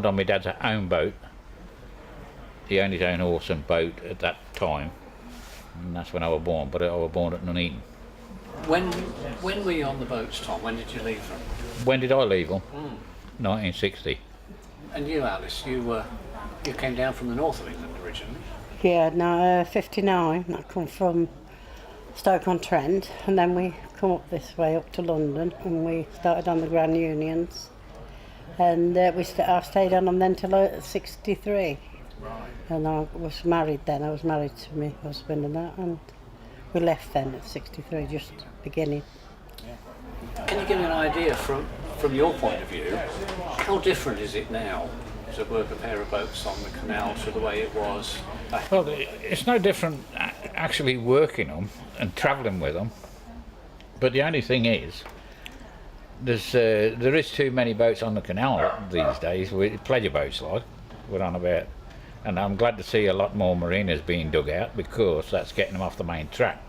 born on my dad's own boat. He owned his own horse and boat at that time, and that's when I was born, but I was born at Nuneaton. When were you on the boats, Tom? When did you leave them? When did I leave them? 1960. And you, Alice, you came down from the north of England originally? Yeah, no, 59. I come from Stoke-on-Trent, and then we come up this way up to London, and we started on the Grand Unions, and I stayed on them then till 63. Right. And I was married then. I was married to my husband and that, and we left then at 63, just beginning. Yeah. Can you give me an idea from your point of view, how different is it now to work a pair of boats on the canal to the way it was? Well, it's no different actually working them and travelling with them, but the only thing is there is too many boats on the canal these days, with pleasure boats like we're on about, and I'm glad to see a lot more marinas being dug out, because that's getting them off the main track.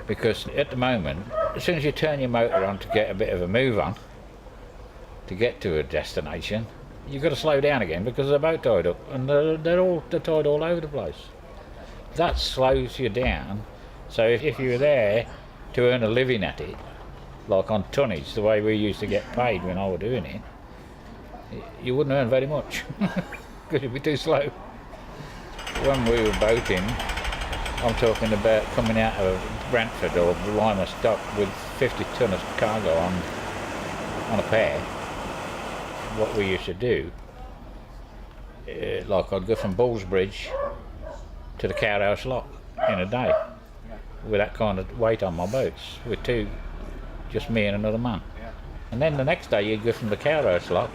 Because at the moment, as soon as you turn your motor on to get a bit of a move on to get to a destination, you've got to slow down again because they're boat tied up, and they're tied all over the place. That slows you down. So if you were there to earn a living at it, like on tonnage, the way we used to get paid when I was doing it, you wouldn't earn very much because you'd be too slow. When we were boating, I'm talking about coming out of Brentford or Lima Stock with 50 tonne of cargo on a pair. What we used to do, like I'd go from Ballsbridge to the Cowhouse Lock in a day with that kind of weight on my boats, with just me and another man. And then the next day you'd go from the Cowhouse Lock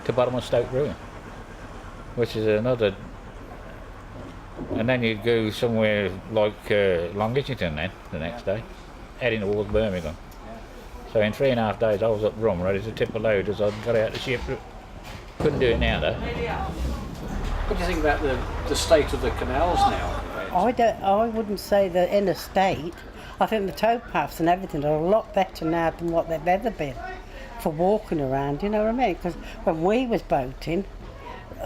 to bottom of Stoke Ruin, which is another, and then you'd go somewhere like Long Itchington then the next day, heading towards Birmingham. So in 3.5 days I was up Rum ready to tip a load as I got out the ship. Couldn't do it now though. What do you think about the state of the canals now? I wouldn't say they're in a state. I think the towpaths and everything are a lot better now than what they've ever been for walking around, you know what I mean? Because when we was boating,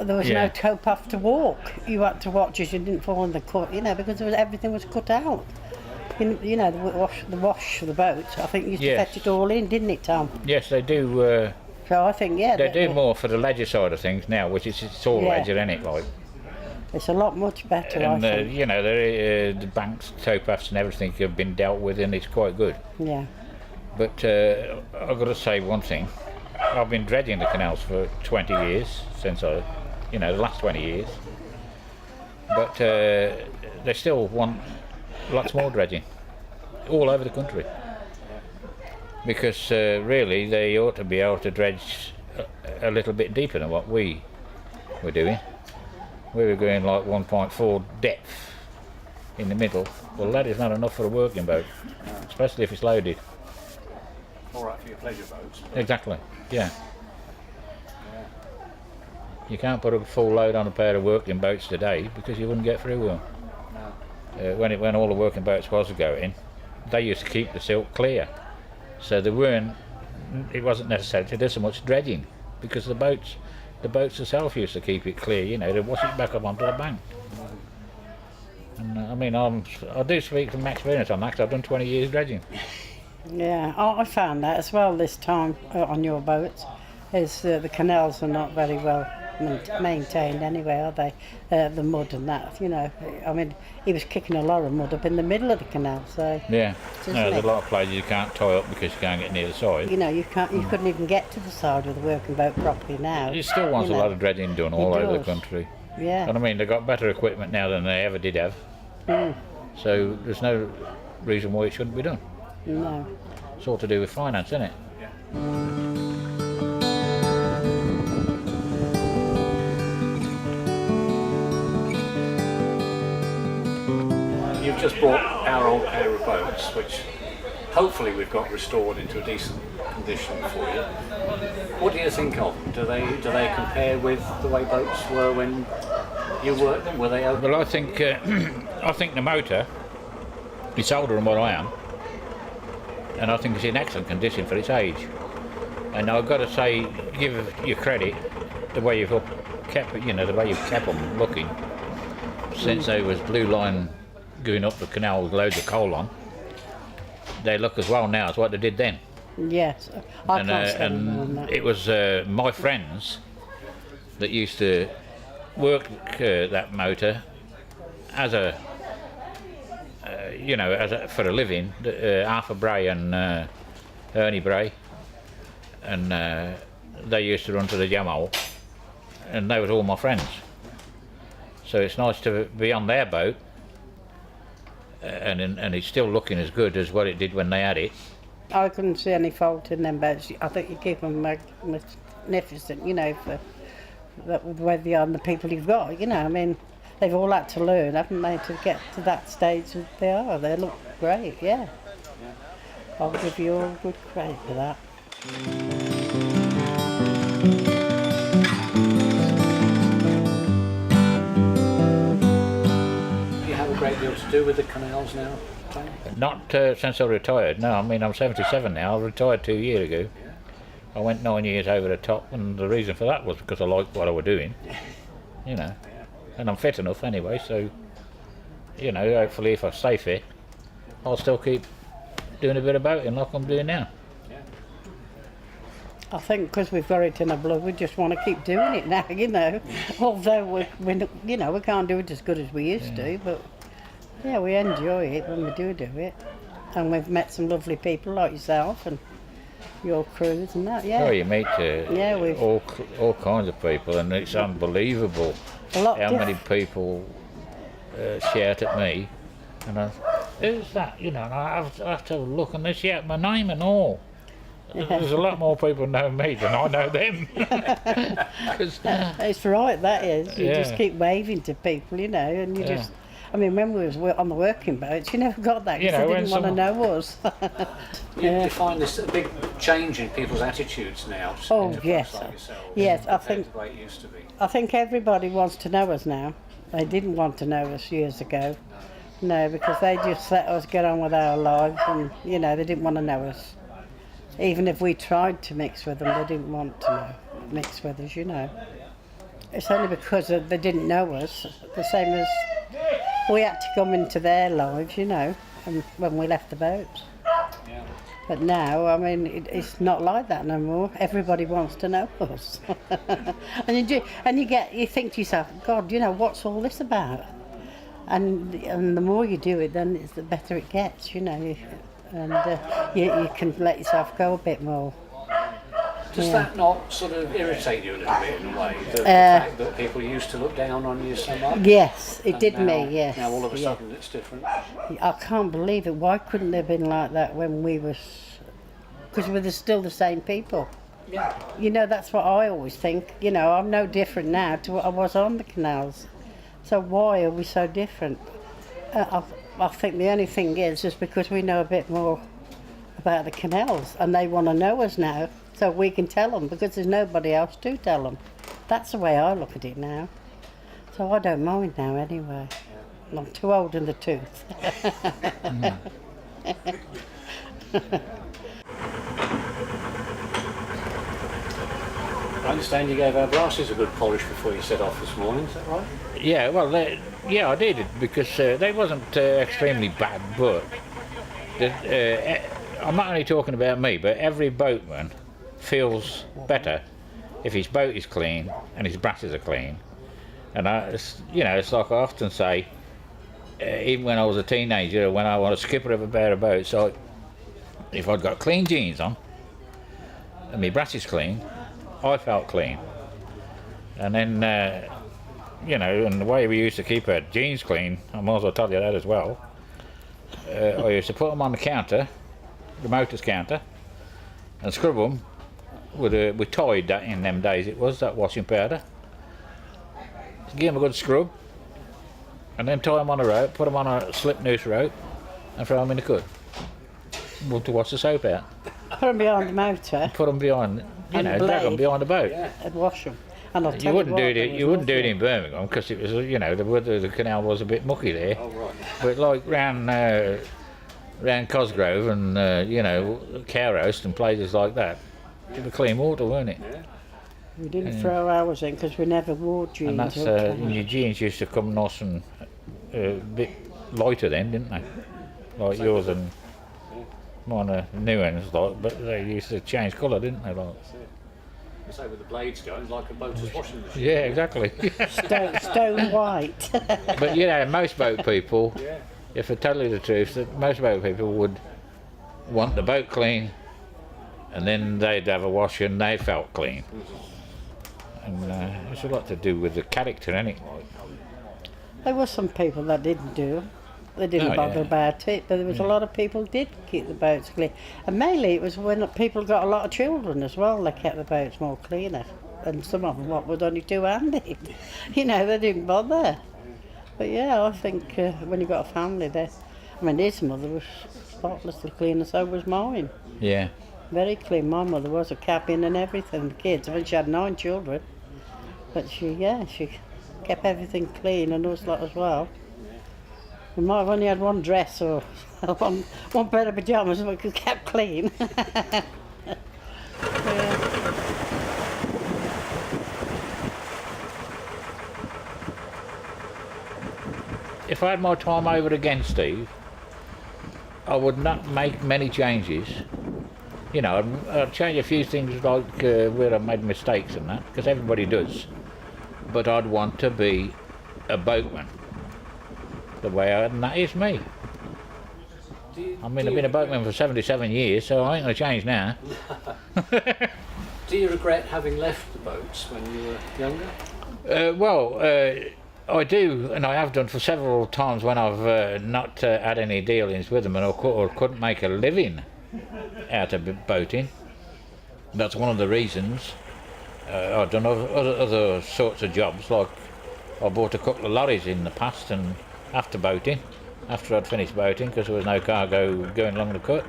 there was no towpath to walk. You had to watch as you didn't fall in the cut, you know, because everything was cut out. You know, the wash of the boat, I think used to fetch it all in, didn't it, Tom? Yes, they do. So I think, they do more for the ledger side of things now, which is it's all ledger, isn't it? Like, it's a lot much better, and, I think. you know, the banks, towpaths and everything have been dealt with, and it's quite good. Yeah. But I've got to say one thing. I've been dredging the canals for 20 years, since the last 20 years. But they still want lots more dredging all over the country, because really they ought to be able to dredge a little bit deeper than what we were doing. We were going like 1.4 depth in the middle. Well, that is not enough for a working boat, especially if it's loaded. All right for your pleasure boats. Exactly, yeah. You can't put a full load on a pair of working boats today because you wouldn't get through them. No. When all the working boats was going, they used to keep the silt clear, so it wasn't necessary to do so much dredging, because the boats themselves used to keep it clear. You know, they'd wash it back up onto the bank. And I mean, I do speak from experience on that, because I've done 20 years dredging. Yeah, I found that as well this time on your boats, is the canals are not very well maintained anyway, are they? The mud and that, you know. I mean, he was kicking a lot of mud up in the middle of the canal, so... Yeah, there's a lot of places you can't tie up because you can't get near the side. You know, you couldn't even get to the side with a working boat properly now. It still wants a lot of dredging done all over the country. Yeah. And I mean, they've got better equipment now than they ever did have. So there's no reason why it shouldn't be done. No. It's all to do with finance, isn't it? You've just brought our old pair of boats, which hopefully we've got restored into a decent condition for you. What do you think of them? Do they compare with the way boats were when you worked them? Were they okay? Well, I think the motor is older than what I am, and I think it's in excellent condition for its age. And I've got to say, give you credit the way you've kept, the way you've kept them looking since they was blue line going up the canal with loads of coal on. They look as well now as what they did then. Yes, I can't stand more than that. It was my friends that used to work that motor as a, for a living. Arthur Bray and Ernie Bray, and they used to run to the jam hole, and they was all my friends. So it's nice to be on their boat, and it's still looking as good as what it did when they had it. I couldn't see any fault in them boats. I think you keep them magnificent, for the way they are and the people you've got, I mean, they've all had to learn, haven't they, to get to that stage that they are. They look great, yeah. I'll give you all good credit for that. Do you have a great deal to do with the canals now, Tom? Not since I retired, no. I mean, I'm 77 now. I retired 2 years ago. I went 9 years over the top, and the reason for that was because I liked what I was doing, And I'm fit enough anyway, so, hopefully if I stay fit, I'll still keep doing a bit of boating like I'm doing now. I think because we've got it in our blood, we just want to keep doing it now, Although we can't do it as good as we used to, but yeah, we enjoy it when we do it, and we've met some lovely people like yourself and your crews and that. Yeah. Oh, you meet all kinds of people, and it's unbelievable how many people shout at me, and who's that? And I have to have a look, and they shout my name and all. There's a lot more people know me than I know them. It's right, that is. You just keep waving to people, and you just... I mean, when we was on the working boats, you never got that because they didn't want to know us. You find this a big change in people's attitudes now? Oh, yes. Like yourselves, yes, I think... the way it used to be. I think everybody wants to know us now. They didn't want to know us years ago. No, because they just let us get on with our lives and, they didn't want to know us. Even if we tried to mix with them, they didn't want to mix with us, It's only because they didn't know us, the same as we had to come into their lives, and when we left the boats. Yeah. But now, I mean, it's not like that no more. Everybody wants to know us. and you think to yourself, God, what's all this about? And the more you do it, then the better it gets, And you can let yourself go a bit more. Does that not sort of irritate you a little bit in a way? The fact that people used to look down on you so much? Yes, it did now, me, yes. Now all of a sudden it's different? I can't believe it. Why couldn't they have been like that when we was... Because we were still the same people. Yeah. That's what I always think. I'm no different now to what I was on the canals. So why are we so different? I think the only thing is because we know a bit more about the canals and they want to know us now, so we can tell them, because there's nobody else to tell them. That's the way I look at it now. So I don't mind now anyway. Yeah. I'm too old in the tooth. I understand you gave our brasses a good polish before you set off this morning, is that right? Yeah, well, I did, because they wasn't extremely bad, but I'm not only talking about me, but every boatman feels better if his boat is clean and his brasses are clean. And it's like I often say, even when I was a teenager, when I was a skipper of a pair of boats, if I'd got clean jeans on and my brasses clean, I felt clean. And then, and the way we used to keep our jeans clean, I might as well tell you that as well. I used to put them on the counter, the motor's counter, and scrub them with Tide, that in them days it was, that washing powder. Give them a good scrub, and then tie them on a rope, put them on a slip noose rope, and throw them in the cut. To wash the soap out. Put them behind the motor. Put them behind, drag them behind the boat. Yeah. And wash them. And I'll You wouldn't do it in Birmingham, because it was, the canal was a bit mucky there. Oh, right. But like round Cosgrove and Cowroast and places like that, it was clean water, weren't it? Yeah. We didn't throw ours in because we never wore jeans. And that's your jeans used to come nice and a bit lighter then, didn't they? Like yours and mine are new ones, like, but they used to change colour, didn't they? Like. So with the blades going, like a boater's washing machine. Yeah, exactly. Stone white. But you know, most boat people, if I tell you the truth, that most boat people would want the boat clean, and then they'd have a wash and they felt clean. And it's a lot to do with the character, ain't it? There were some people that didn't do it. They didn't bother about it, but there was a lot of people did keep the boats clean. And mainly it was when people got a lot of children as well, they kept the boats more cleaner. And some of them would only two-handed. You know, they didn't bother. But yeah, I think when you got a family there, I mean, his mother was spotlessly clean and so was mine. Yeah. Very clean. My mother was a cabin and everything, the kids. I mean, she had 9 children. But she kept everything clean and us lot as well. We might have only had one dress or one pair of pyjamas, but we kept clean. If I had my time over again, Steve, I would not make many changes. You know, I'd change a few things like where I made mistakes and that, because everybody does. But I'd want to be a boatman. The way and that is me. I mean, I've been a boatman for 77 years, so I ain't going to change now. Do you regret having left the boats when you were younger? Well, I do, and I have done for several times when I've not had any dealings with them and or couldn't make a living out of boating. That's one of the reasons. I've done other sorts of jobs, like I bought a couple of lorries in the past and after I'd finished boating, because there was no cargo going along the cut.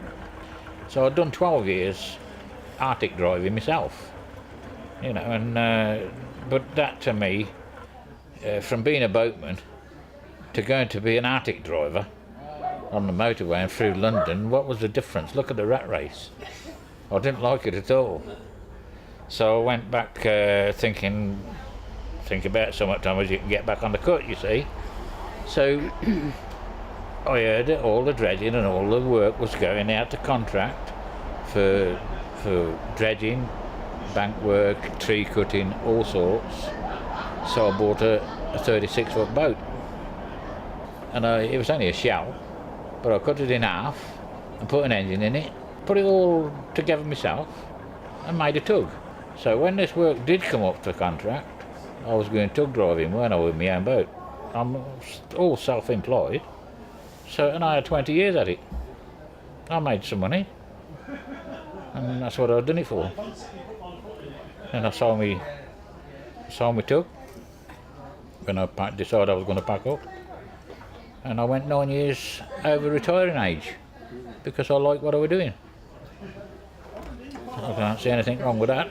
So I'd done 12 years Arctic driving myself, you know, and but that to me, from being a boatman to going to be an Arctic driver on the motorway and through London, what was the difference? Look at the rat race. I didn't like it at all. So I went back think about so much time as you can get back on the cut, you see. So I heard that all the dredging and all the work was going out to contract for dredging, bank work, tree cutting, all sorts. So I bought a 36-foot boat, and it was only a shell, but I cut it in half and put an engine in it, put it all together myself, and made a tug. So when this work did come up for contract, I was going tug driving, weren't I, with my own boat. I'm all self-employed, and I had 20 years at it. I made some money, and that's what I'd done it for. And I sold me tug when I decided I was going to pack up, and I went 9 years over retiring age because I liked what I was doing. I can't see anything wrong with that.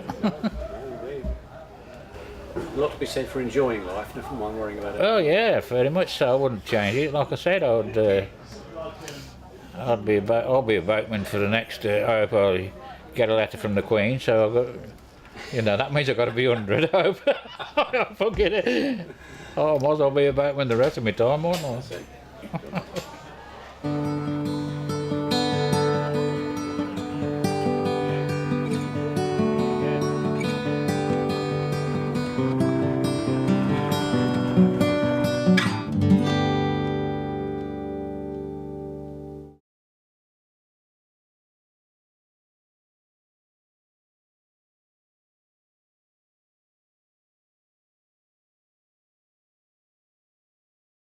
A lot to be said for enjoying life, never mind worrying about it. Oh yeah, very much so. I wouldn't change it. Like I said, I'll be a boatman for the next. I hope I get a letter from the Queen. So I got, you know, that means I've got to be 100. I hope. Forget it. Oh, I might as well be a boatman the rest of my time, won't I?